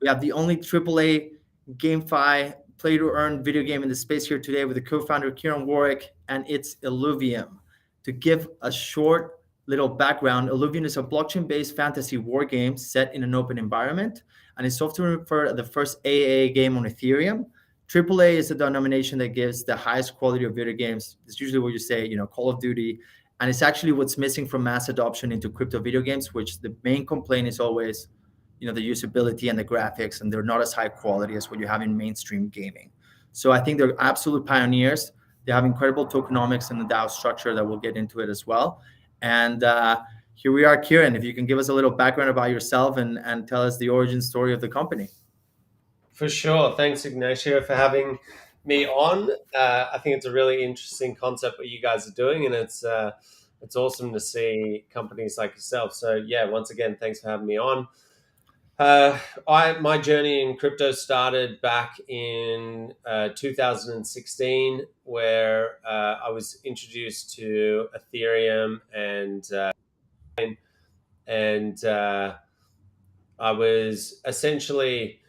We have the only AAA GameFi play to earn video game in the space here today with the co-founder Kieran Warwick, and it's Illuvium. To give a short little background, Illuvium is a blockchain-based fantasy war game set in an open environment, and it's often referred as the first AAA game on Ethereum. AAA is a denomination that gives the highest quality of video games. It's usually what you say, Call of Duty, and it's actually what's missing from mass adoption into crypto video games, which the main complaint is always the usability and the graphics, and they're not as high quality as what you have in mainstream gaming. So I think they're absolute pioneers. They have incredible tokenomics and the DAO structure that we'll get into it as well. And here we are, Kieran. If you can give us a little background about yourself and tell us the origin story of the company. For sure. Thanks, Ignacio, for having me on. I think it's a really interesting concept what you guys are doing, and it's awesome to see companies like yourself. So yeah, once again, thanks for having me on. My journey in crypto started back in 2016, where I was introduced to Ethereum and I was essentially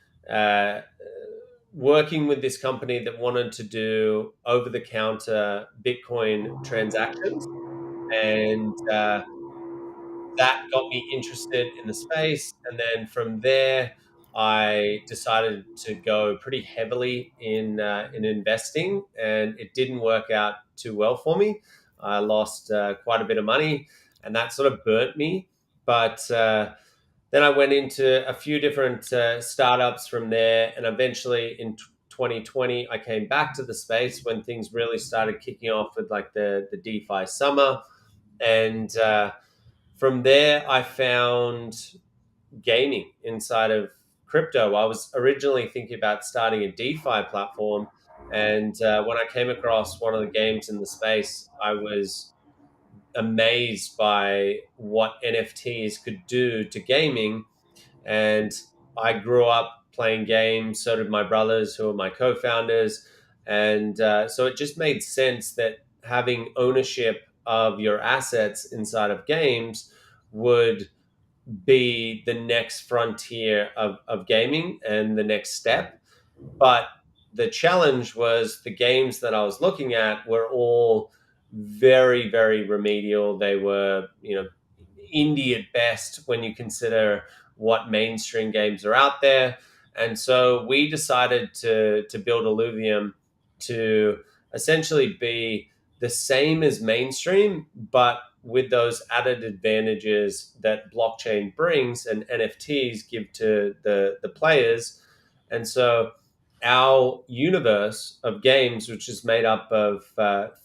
working with this company that wanted to do over-the-counter Bitcoin transactions, and that got me interested in the space. And then from there, I decided to go pretty heavily in investing, and it didn't work out too well for me. I lost quite a bit of money, and that sort of burnt me. But then I went into a few different startups from there, and eventually in 2020, I came back to the space when things really started kicking off with like the DeFi summer, and from there, I found gaming inside of crypto. I was originally thinking about starting a DeFi platform. And when I came across one of the games in the space, I was amazed by what NFTs could do to gaming. And I grew up playing games, so did my brothers, who are my co founders. And so it just made sense that having ownership of your assets inside of games would be the next frontier of gaming and the next step. But the challenge was the games that I was looking at were all very, very remedial. They were, indie at best when you consider what mainstream games are out there. And so we decided to build Illuvium to essentially be the same as mainstream, but with those added advantages that blockchain brings and NFTs give to the players. And so our universe of games, which is made up of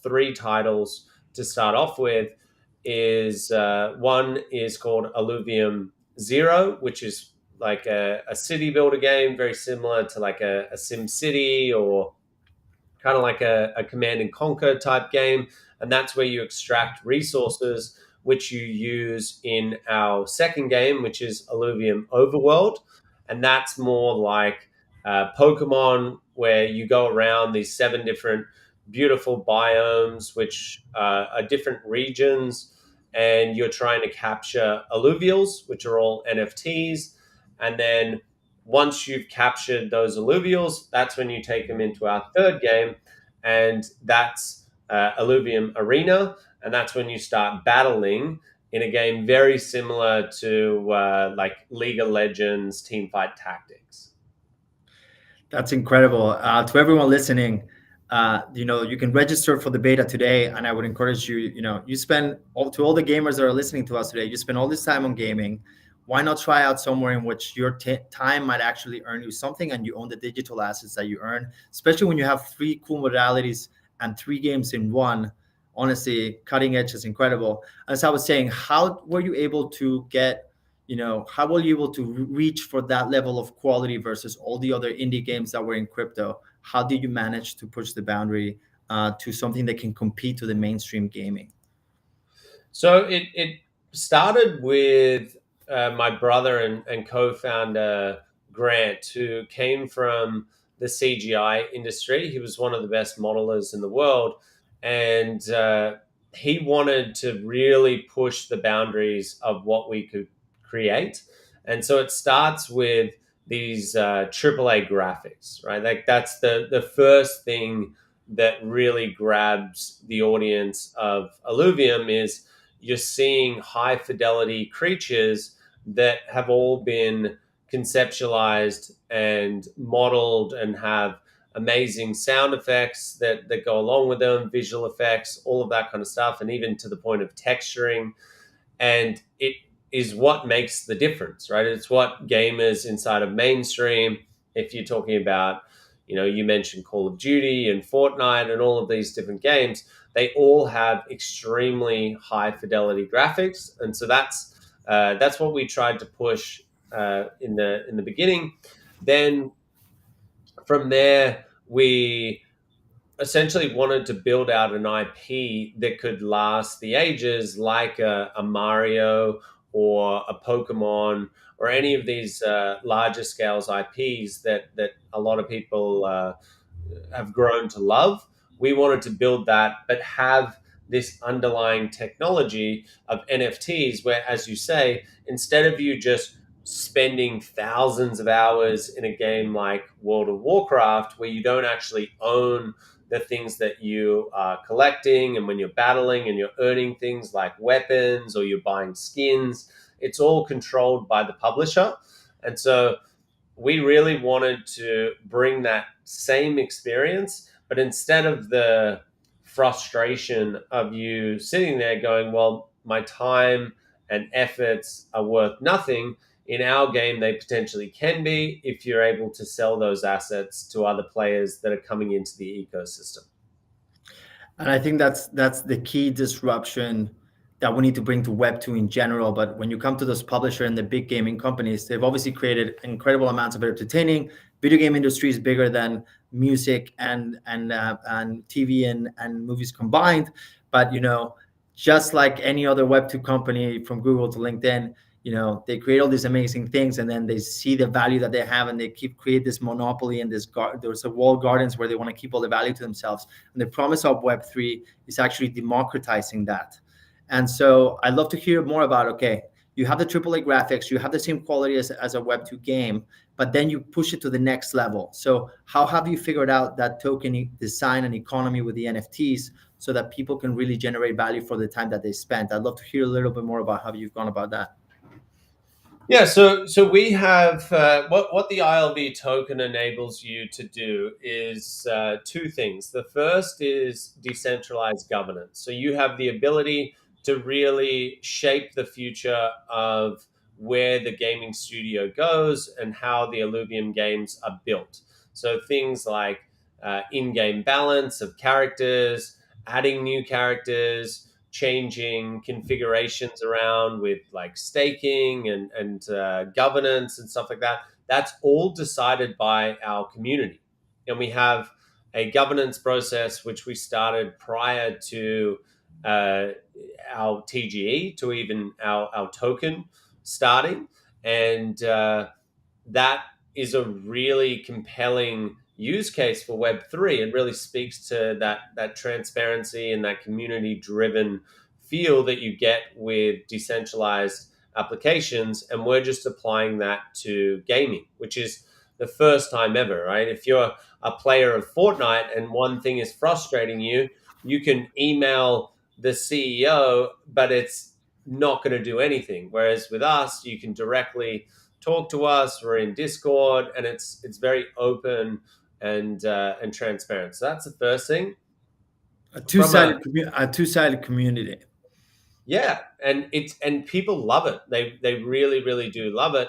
three titles to start off with, is one is called Illuvium Zero, which is like a city builder game, very similar to like a Sim City or kind of like a Command and Conquer type game. And that's where you extract resources, which you use in our second game, which is Illuvium Overworld. And that's more like Pokemon, where you go around these 7 different beautiful biomes, which are different regions, and you're trying to capture alluvials, which are all NFTs. And then once you've captured those alluvials, that's when you take them into our third game, and that's Illuvium Arena, and that's when you start battling in a game very similar to like League of Legends Teamfight Tactics. That's incredible. To everyone listening, you can register for the beta today, and I would encourage you. You spend to all the gamers that are listening to us today. You spend all this time on gaming. Why not try out somewhere in which your time might actually earn you something, and you own the digital assets that you earn? Especially when you have 3 cool modalities and 3 games in one. Honestly, cutting edge is incredible. As I was saying, how were you able to get? How were you able to reach for that level of quality versus all the other indie games that were in crypto? How did you manage to push the boundary to something that can compete to the mainstream gaming? So it started with my brother and co-founder Grant, who came from the CGI industry. He was one of the best modelers in the world, and he wanted to really push the boundaries of what we could create. And so it starts with these AAA graphics, right? Like that's the first thing that really grabs the audience of Illuvium is you're seeing high fidelity creatures that have all been conceptualized and modeled and have amazing sound effects that go along with them, visual effects, all of that kind of stuff, and even to the point of texturing. And it is what makes the difference, right? It's what gamers inside of mainstream, if you're talking about, you mentioned Call of Duty and Fortnite and all of these different games, they all have extremely high fidelity graphics, and so that's what we tried to push in the beginning. Then from there, we essentially wanted to build out an IP that could last the ages, like a Mario or a Pokemon or any of these larger scales IPs that a lot of people have grown to love. We wanted to build that, but have this underlying technology of NFTs, where, as you say, instead of you just spending thousands of hours in a game like World of Warcraft, where you don't actually own the things that you are collecting, and when you're battling and you're earning things like weapons or you're buying skins, it's all controlled by the publisher. And so we really wanted to bring that same experience, but instead of the frustration of you sitting there going, well, my time and efforts are worth nothing, in our game, they potentially can be if you're able to sell those assets to other players that are coming into the ecosystem. And I think that's the key disruption that we need to bring to Web2 in general. But when you come to those publisher and the big gaming companies, they've obviously created incredible amounts of entertaining. Video game industry is bigger than music and TV and movies combined. But just like any other Web2 company, from Google to LinkedIn, they create all these amazing things, and then they see the value that they have, and they create this monopoly and there's a walled gardens where they want to keep all the value to themselves. And the promise of Web3 is actually democratizing that. And so I'd love to hear more about, okay, you have the AAA graphics, you have the same quality as a Web2 game, but then you push it to the next level. So how have you figured out that token design and economy with the NFTs so that people can really generate value for the time that they spent? I'd love to hear a little bit more about how you've gone about that. Yeah, so we have what the ILV token enables you to do is two things. The first is decentralized governance. So you have the ability to really shape the future of where the gaming studio goes and how the Illuvium games are built. So things like in-game balance of characters, adding new characters, changing configurations around with like staking and governance and stuff like that. That's all decided by our community, and we have a governance process which we started prior to uh, our TGE, to even our token starting, and that is a really compelling use case for Web3. It really speaks to that transparency and that community driven feel that you get with decentralized applications. And we're just applying that to gaming, which is the first time ever, right? If you're a player of Fortnite and one thing is frustrating you, you can email the CEO, but it's not going to do anything. Whereas with us, you can directly talk to us. We're in Discord, and it's very open and transparent. So that's the first thing. A From a two-sided community. Yeah, and people love it. They really do love it.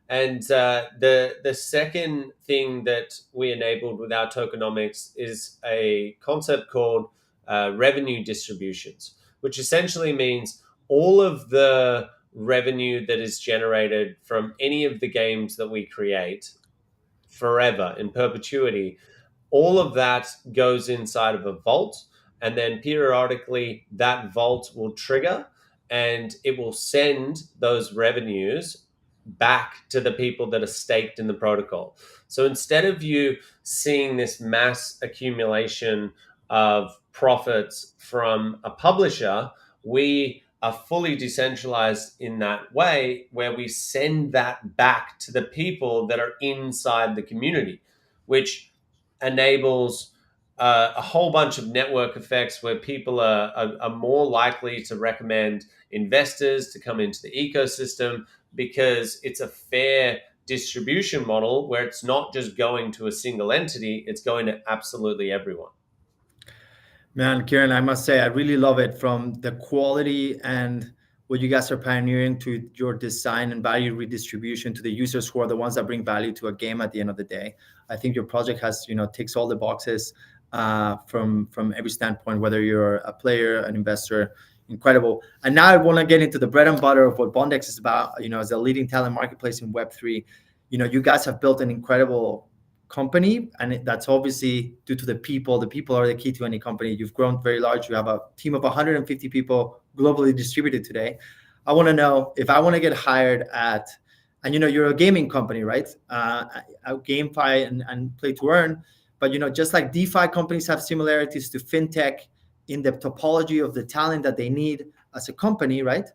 And the second thing that we enabled with our tokenomics is a concept called revenue distributions, which essentially means all of the revenue that is generated from any of the games that we create forever in perpetuity, all of that goes inside of a vault, and then periodically that vault will trigger and it will send those revenues back to the people that are staked in the protocol. So instead of you seeing this mass accumulation of profits from a publisher, we are fully decentralized in that way, where we send that back to the people that are inside the community, which enables a whole bunch of network effects where people are more likely to recommend investors to come into the ecosystem, because it's a fair distribution model where it's not just going to a single entity, it's going to absolutely everyone. Man, Kieran, I must say, I really love it, from the quality and what you guys are pioneering to your design and value redistribution to the users who are the ones that bring value to a game at the end of the day. I think your project has, ticks all the boxes from every standpoint, whether you're a player, an investor. Incredible. And now I want to get into the bread and butter of what Bondex is about, as a leading talent marketplace in Web3. You guys have built an incredible company, and that's obviously due to the people. The people are the key to any company. You've grown very large. You have a team of 150 people globally distributed today. I want to know, if I want to get hired at, and you're a gaming company, right? GameFi and play to earn, but just like DeFi companies have similarities to fintech in the topology of the talent that they need as a company, right?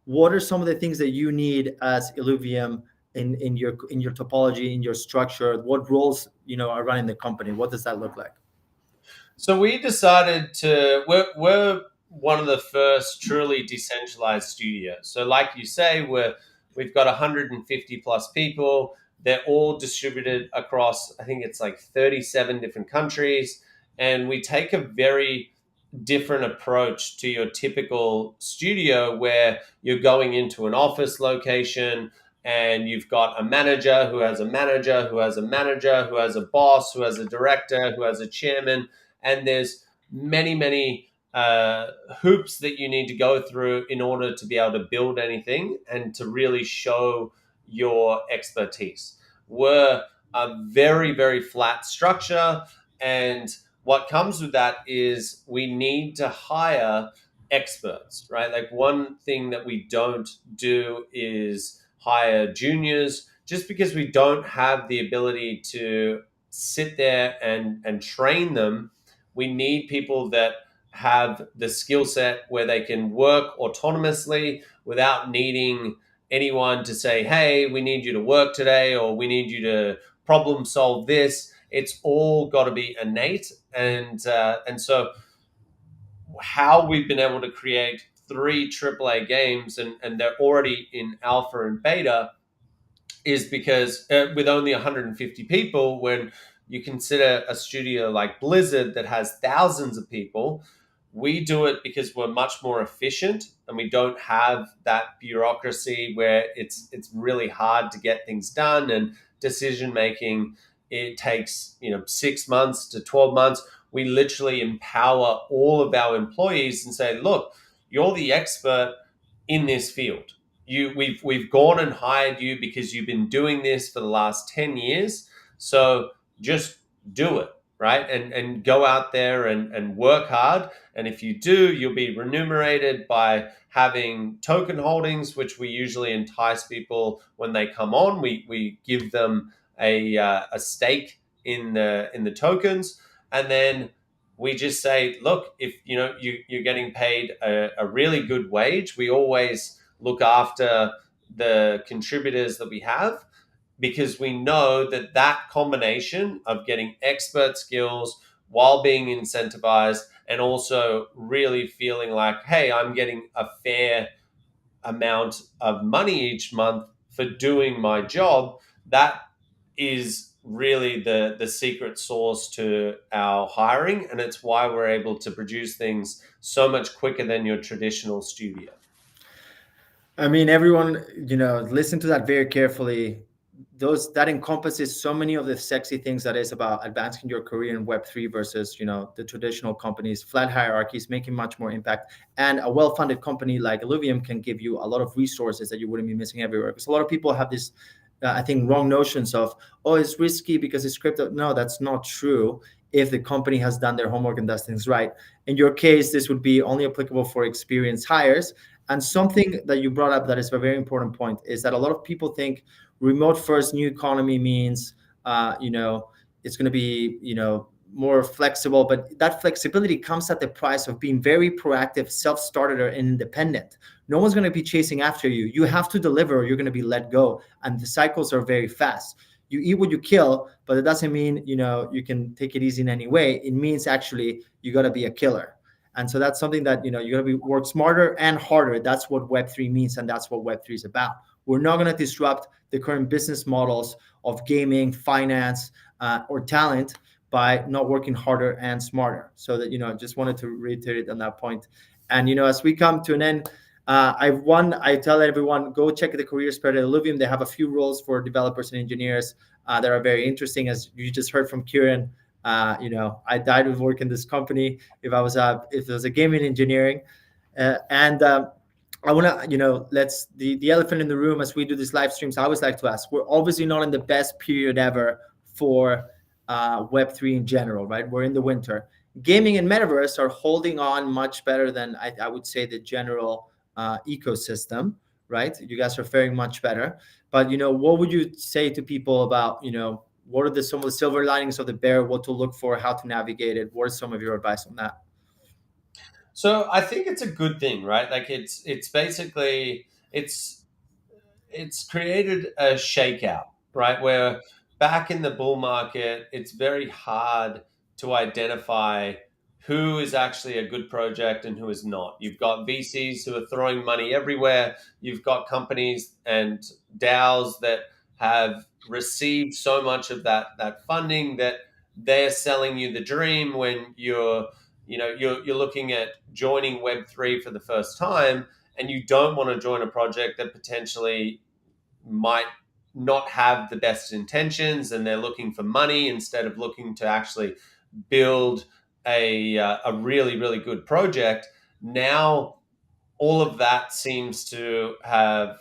What are some of the things that you need as Illuvium in your topology, in your structure? What roles are running the company? What does that look like? So we decided we're one of the first truly decentralized studios. So like you say, we've got 150 plus people. They're all distributed across, I think it's like 37 different countries. And we take a very different approach to your typical studio, where you're going into an office location and you've got a manager who has a manager who has a manager who has a boss who has a director who has a chairman, and there's many hoops that you need to go through in order to be able to build anything and to really show your expertise. We're a very flat structure, and what comes with that is we need to hire experts, right? Like, one thing that we don't do is hire juniors, just because we don't have the ability to sit there and train them. We need people that have the skill set where they can work autonomously without needing anyone to say, hey, we need you to work today, or we need you to problem solve this. It's all got to be innate, and so how we've been able to create 3 AAA games, and they're already in alpha and beta, is because with only 150 people, when you consider a studio like Blizzard that has thousands of people, we do it because we're much more efficient, and we don't have that bureaucracy where it's really hard to get things done, and decision making, it takes 6 months to 12 months. We literally empower all of our employees and say, look, you're the expert in this field. We've gone and hired you because you've been doing this for the last 10 years. So just do it, right? And go out there and work hard. And if you do, you'll be remunerated by having token holdings, which we usually entice people when they come on. We give them a stake in the tokens, and then we just say, look, if you're getting paid a really good wage, we always look after the contributors that we have, because we know that that combination of getting expert skills while being incentivized, and also really feeling like, hey, I'm getting a fair amount of money each month for doing my job, that is really the secret sauce to our hiring. And it's why we're able to produce things so much quicker than your traditional studio. I mean, everyone, listen to that very carefully. That encompasses so many of the sexy things that is about advancing your career in Web3 versus, the traditional companies, flat hierarchies, making much more impact. And a well-funded company like Illuvium can give you a lot of resources that you wouldn't be missing everywhere. Because a lot of people have this, I think, wrong notions of, oh, it's risky because it's crypto. No, that's not true. If the company has done their homework and does things right. In your case, this would be only applicable for experienced hires. And something that you brought up that is a very important point is that a lot of people think remote first new economy means, it's going to be, more flexible, but that flexibility comes at the price of being very proactive, self-started, and independent. No one's going to be chasing after you. You have to deliver or you're going to be let go, and the cycles are very fast. You eat what you kill, but it doesn't mean you can take it easy in any way. It means actually you got to be a killer. And so that's something that you got to work smarter and harder. That's what Web3 means, and that's what Web3 is about. We're not going to disrupt the current business models of gaming, finance, or talent by not working harder and smarter. So that just wanted to reiterate on that point. And as we come to an end, I tell everyone, go check the career spread at Illuvium. They have a few roles for developers and engineers that are very interesting. As you just heard from Kieran, I died with work in this company if it was a gaming engineering, and I want to, let's the elephant in the room as we do these live streams. I always like to ask, we're obviously not in the best period ever for Web3 in general, right? We're in the winter. Gaming and metaverse are holding on much better than I would say the general ecosystem, right? You guys are faring much better. But what would you say to people about what are some of the silver linings of the bear? What to look for? How to navigate it? What are some of your advice on that? So I think it's a good thing, right? Like it's basically it's created a shakeout, right? Where back in the bull market, it's very hard to identify who is actually a good project and who is not. You've got VCs who are throwing money everywhere. You've got companies and DAOs that have received so much of that funding that they're selling you the dream when you're looking at joining Web3 for the first time, and you don't want to join a project that potentially might not have the best intentions, and they're looking for money instead of looking to actually build a really, really good project. Now all of that seems to have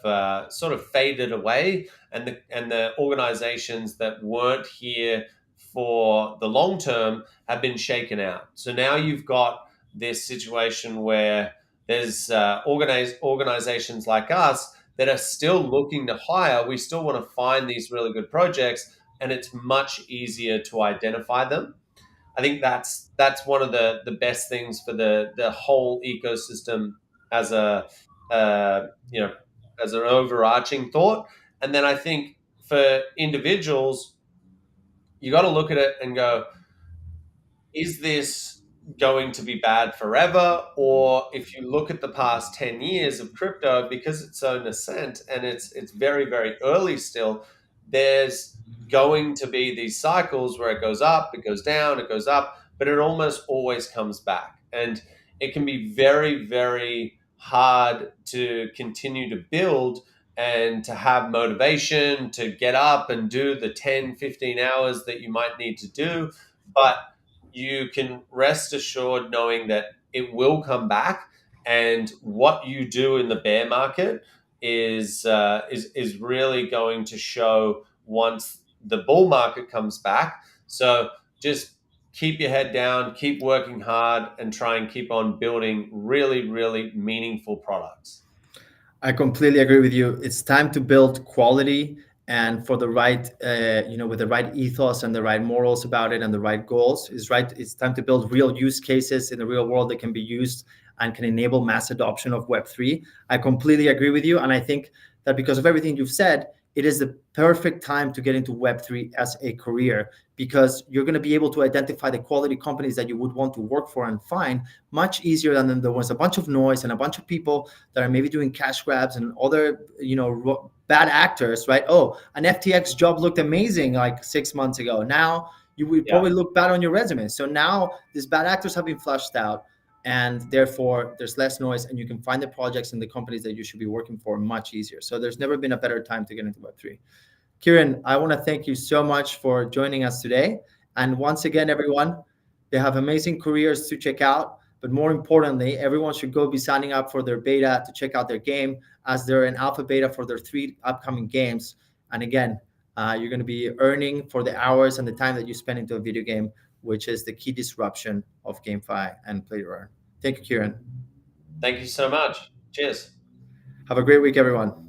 sort of faded away, and the organizations that weren't here for the long term have been shaken out. So now you've got this situation where there's organizations like us that are still looking to hire. We still want to find these really good projects, and it's much easier to identify them. I think that's one of the best things for the whole ecosystem as a you know as an overarching thought. And then I think for individuals, you got to look at it and go, is this going to be bad forever? Or if you look at the past 10 years of crypto, because it's so nascent and it's very, very early still, there's going to be these cycles where it goes up, it goes down, it goes up, but it almost always comes back. And it can be very, very hard to continue to build and to have motivation to get up and do the 10, 15 hours that you might need to do. But you can rest assured knowing that it will come back, and what you do in the bear market is really going to show once the bull market comes back. So just keep your head down, keep working hard, and try and keep on building really, really meaningful products. I completely agree with you. It's time to build quality, and for the right, with the right ethos and the right morals about it and the right goals. Is right. It's time to build real use cases in the real world that can be used and can enable mass adoption of Web3. I completely agree with you, and I think that because of everything you've said, it is the perfect time to get into Web3 as a career, because you're going to be able to identify the quality companies that you would want to work for and find much easier than there was a bunch of noise and a bunch of people that are maybe doing cash grabs and other, bad actors, right? Oh, an FTX job looked amazing like 6 months ago. Now you would Yeah. probably look bad on your resume. So now these bad actors have been flushed out, and therefore there's less noise, and you can find the projects and the companies that you should be working for much easier. So there's never been a better time to get into Web3. Kieran, I want to thank you so much for joining us today. And once again, everyone, they have amazing careers to check out. But more importantly, everyone should go be signing up for their beta to check out their game, as they're in alpha beta for their 3 upcoming games. And again, you're going to be earning for the hours and the time that you spend into a video game, which is the key disruption of GameFi and play to earn. Thank you, Kieran. Thank you so much. Cheers. Have a great week, everyone.